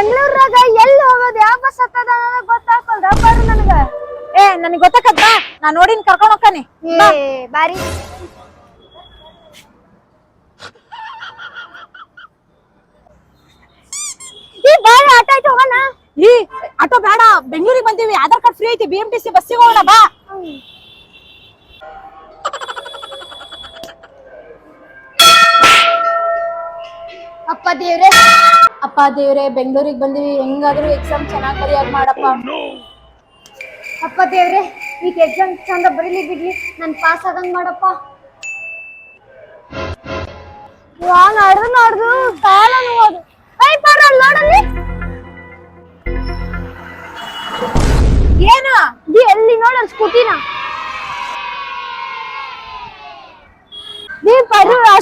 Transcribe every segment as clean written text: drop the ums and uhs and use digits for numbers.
ಬೆಂಗಳೂರಾಗ ಎಲ್ಲಿ ಹೋಗೋದು ಯಾವ ಬಸ್ ಹತ್ತದ ಗೊತ್ತಾಗ್ತದ ಬಾರು ನನಗ. ನನಗ್ ಗೊತ್ತಾಕತ್ ಬಾ, ನಾ ನೋಡಿನ್ ಕರ್ಕೊಂಡ್ ಹೋಗ್ತಾನೆ. ಬಾರಿ ಬಾರಿ ಆಟ ಆಯ್ತು ಹೋಗೋಣ. ಆಟೋ ಬೇಡ, ಬೆಂಗಳೂರಿಗೆ ಬಂದೀವಿ, ಆಧಾರ್ ಕಾರ್ಡ್ ಫ್ರೀ ಐತಿ, BMTC ಬಸ್ಸಿಗೆ ಹೋಗೋಣ ಬಾ. ಅಪ್ಪ ದೇವ್ರೆ ಬೆಂಗಳೂರಿಗೆ ಬಂದಿವಿ, ಹೆಂಗಾದ್ರೂ ಎಕ್ಸಾಮ್ ಚೆನ್ನಾಗಿ ಬರೆಯಾಗ ಮಾಡಪ್ಪ. ಅಪ್ಪ ದೇವ್ರೆ ಈಗ ಎಕ್ಸಾಮ್ ಚಂದ ಬರೀಲಿ ಬಿಡ್ಲಿ, ನನ್ ಪಾಸ್ ಆಗಂಗ್ ಮಾಡಪ್ಪ. ನಾಡ್ದು ಕಾಲ ನೋಡು. ನೋಡಲ್ಲಿ ಏನ ಎಲ್ಲಿ ನೋಡಲ್ ಸ್ಕೂಟಿನ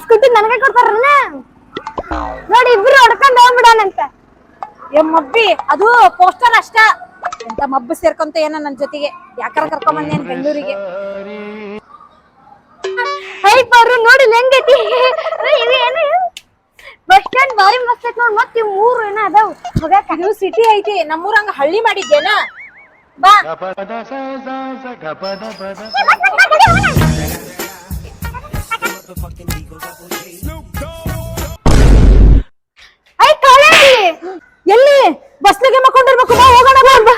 ಸ್ಕೂಟಿ ನನಗೆ ಕೊಡ್ತಾರಲ್ಲ ನೋಡಿ, ಇಬ್ರು ಹೊಡ್ಕೊಂಡ್ ಹೋಗ್ಬಿಡಾನಂತ. ಮಬ್ಬಿ ಅದು ಪೋಸ್ಟರ್ ಅಷ್ಟ, ಎಂತ ಮಬ್ಬು ಸೇರ್ಕೊಂತ ಏನ ನನ್ ಜೊತೆಗೆ, ಯಾಕಾರ ಕರ್ಕೊಂಡ್ ಬಂದೇನ್ ಬೆಂಗಳೂರಿಗೆ. ನೋಡಿ ಹೆಂಗೈತಿ ಏನು ಬಸ್ ಸ್ಟ್ಯಾಂಡ್ ಬಾರಿ ಮಸ್ತ್ ಐತಿ ನೋಡ್. ಮತ್ ಇವ್ ಮೂರು ಏನ ಅದಾವ್ ಹೋಗಾಕ. ಇದು ಸಿಟಿ ಐತಿ, ನಮ್ಮೂರಂಗ ಹಳ್ಳಿ ಮಾಡಿದ್ದೇನ ಬಾ. ಎಲ್ಲಿ ಬಸ್ನಾಗೆ ಮಕ್ಕೊಂಡಿರ್ಬೇಕು, ಬಾ ಹೋಗೋಣ ಬಾ.